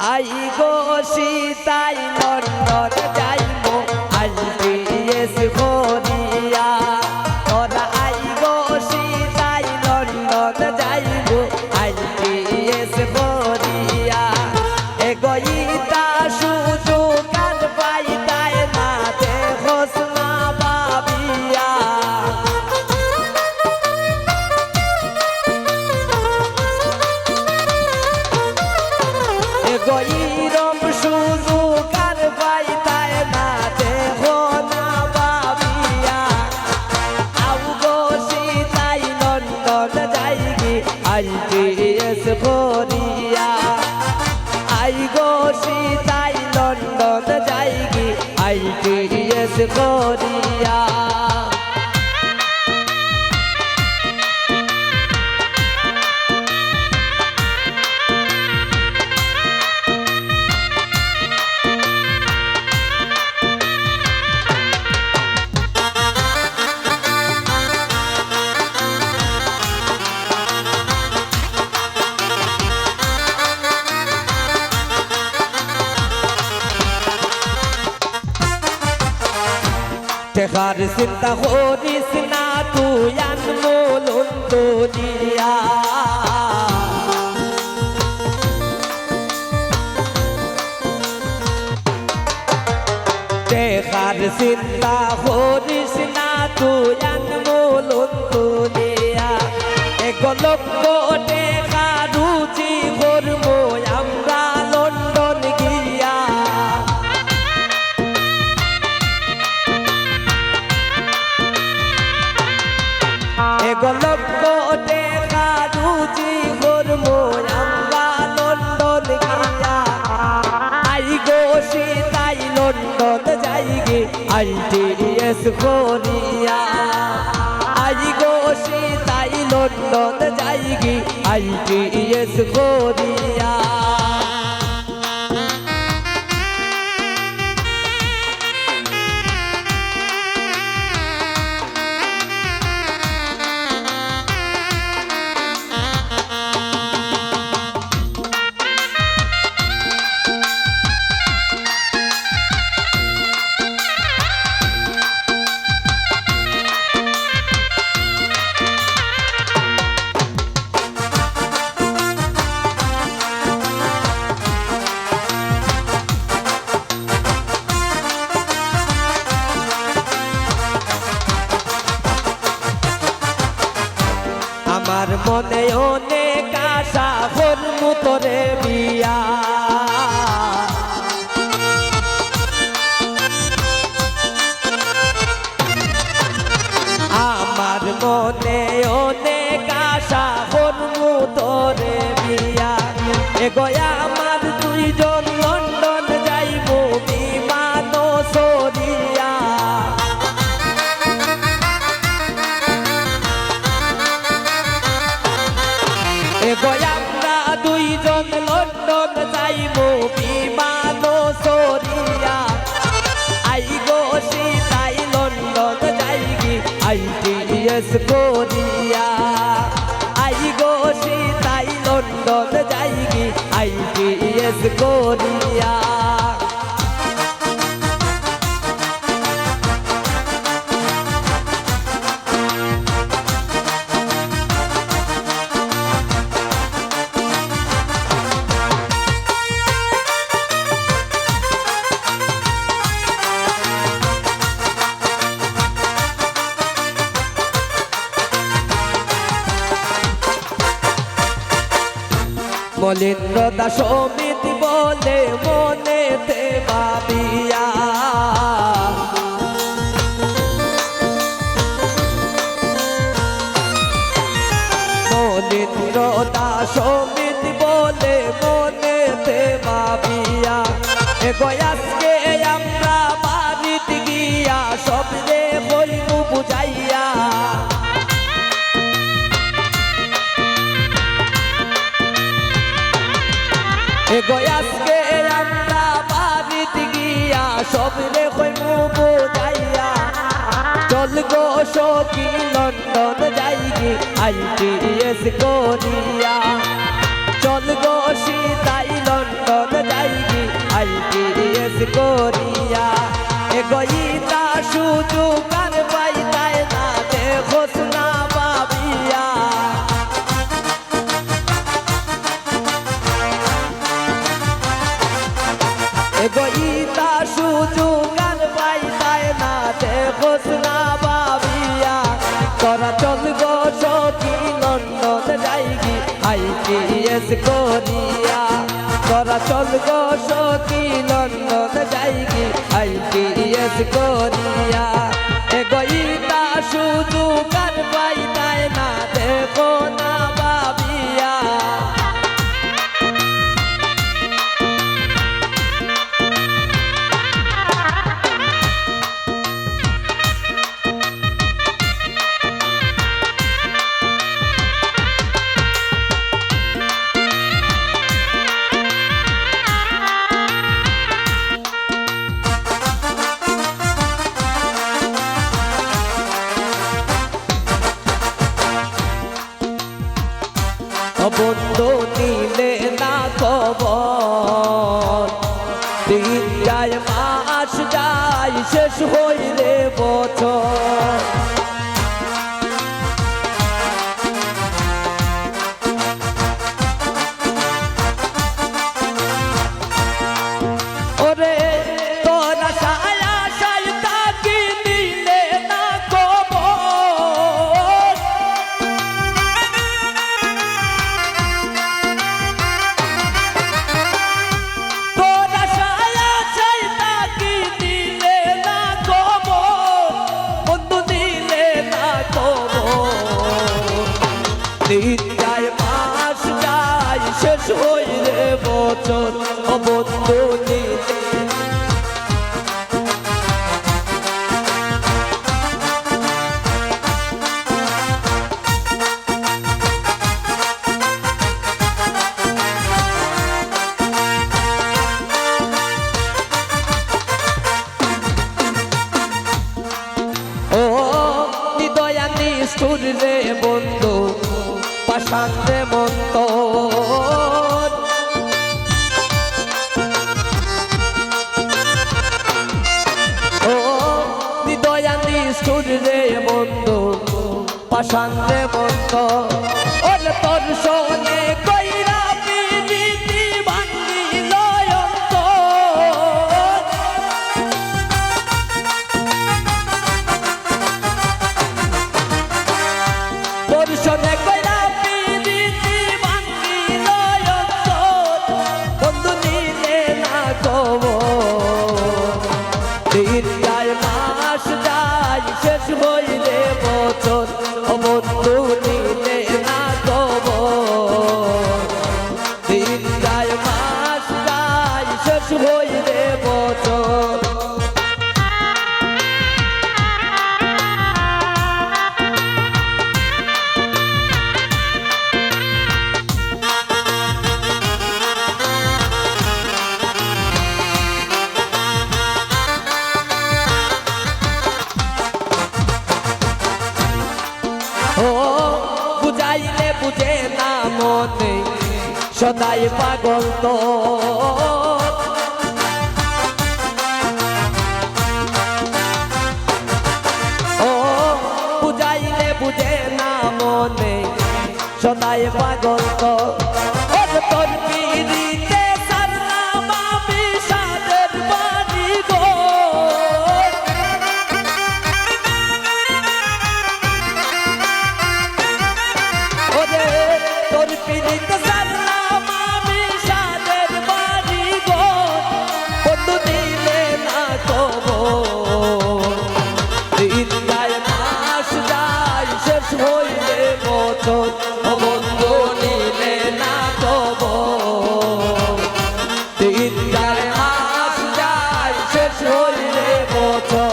I গো সীতাই London যাইবো আইবিএস করিয়া তোরা আই গো সীতাই লন্ডন যাইবো আইবিএস করিয়া এগোইতা সুযোগ আর পাইতাই না দেখোস না ভাবিয়া গইরম সুযোগ আর পাইতাই না দেখো না ভাবিয়া আউ গো সীতাই লন্ডন যাইগি আইবিএস করিয়া আই গো সীতাই লন্ডন যাইগি আইবিএস করিয়া টেকার চিন্তা করিস না তুই আনমোল দুনিয়া টেকার চিন্তা করিস না তুই আনমোল দুনিয়া এক লক্ষ টেকা রুচি করবো আমরা লন্ডন গিয়া এক লক্ষ টেকা রুচি করবো আমরা লন্ডন গিয়া আই গো সীতাই লন্ডন যাইগে আইবিএস করিয়া আই গো সীতাই লন্ডন যাইগে আইবিএস করিয়া আমার মনে অনেক আশা করমু তোরে বিয়া আমার মনে অনেক আশা করমু তোরে বিয়া এগোয়া আমার দুইজন লন্ডন যাইবো বিমান সরিয়া আমরা দুইজন লন্ডন যাইবো বিমান সরিয়া আই গো সীতাই লন্ডন যাইগি আইবিএস করিয়া আই গো সীতাই লন্ডন যাইগি আইবিএস করিয়া মলিন্দ্র দাস অমিত বলে মনেতে ভাবিয়া মলিন্দ্র দাস অমিত বলে মনেতে ভাবিয়া এগোয়াজকে আমরা বাড়িতে গিয়া সবরে বলবো বুঝাইয়া এগোয়াজকে আমরা বাড়িতে গিয়া সবরে কইমু বুঝাইয়া চল গো সখী লন্ডন যাইগি আইবিএস করিয়া চল গো সীতাই লন্ডন সুযোগ আর পাইতায় না দেখোস না ভাবিয়া ইতা সুযোগ আর পাইতায় না দেখোস না ভাবিয়া তোরা চল গো সখী লন্ডন যাইগি IPS করিয়া তোরা চল গো সখী লন্ডন যাইগি IPS করিয়া ইতা সুযোগ আর পাইতায় না দেখো না ভাবিয়া বন্ধু নিলে না খবর দিন যায় মাস যায় শেষ হইলে বছর ওরে তোরা সায়া সাই তাকি দিলে না খবর তোরা সায়া সাই তাকি দিলে না খবর বন্ধু দিলে না খবর দিন যায় মাস যায় শেষ হইলে বছর ও বন্ধু নিলে ও নিদয়া নিষ্ঠুর রে বন্ধু পাষাণ রে মন্তর ও নিদয়া নিষ্ঠুর রে বন্ধু পাষাণ রে মন্তর ওরে তোর শোনে কইরা পিরিতি ভাঙ্গিল অন্তর তোর শোনে কইরা পিরিতি ভাঙ্গিল অন্তর বন্ধু নিলে না খবর দিন যায় মাস যায় শেষ হইলে বছর ও বন্ধু নিলে না খবর দিন যায় মাস যায় শেষ হইলে বছর ও বুঝাইলে বুঝে না মনে সদাই পাগল তো ও বুঝাইলে বুঝে না মনে সদাই পাগল তো তোর পিড়িতে সারলাম আমি সাদের বাড়ি গো তোর পিড়িতে সারলাম আমি সাদের বাড়ি গো বন্ধু দিলে না খবর দিন যায় মাস যায় শেষ হইলে বছর ও বন্ধু নিলে না খবর দিন যায় মাস যায় শেষ হইলে বছর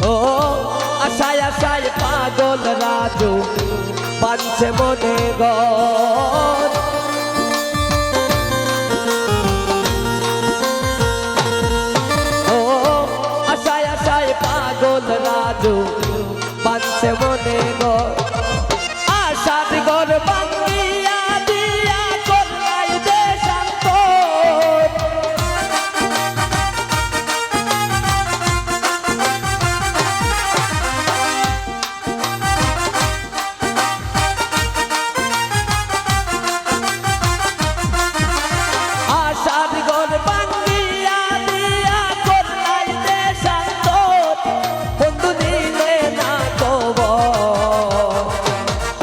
ও আশায় আশায় পাগল রাজু পাঞ্চে মনে গর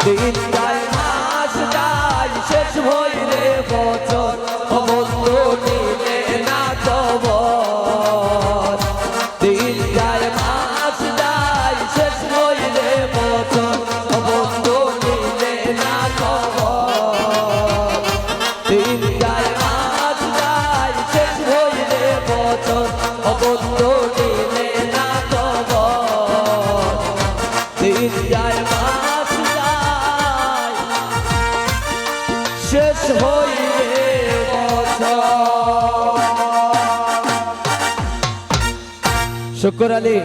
দিন যায় মাস যায় শেষ হইলে বছর ও বন্ধু নিলে না খবর দিন যায় মাস যায় শেষ হইলে বছর ও বন্ধু নিলে না খবর দিন যায় মাস যায় শেষ হইলে বছর ও বন্ধু নিলে না খবর দিন যায় মাস যায় শেষ হইলে বছর। শুকর আলী।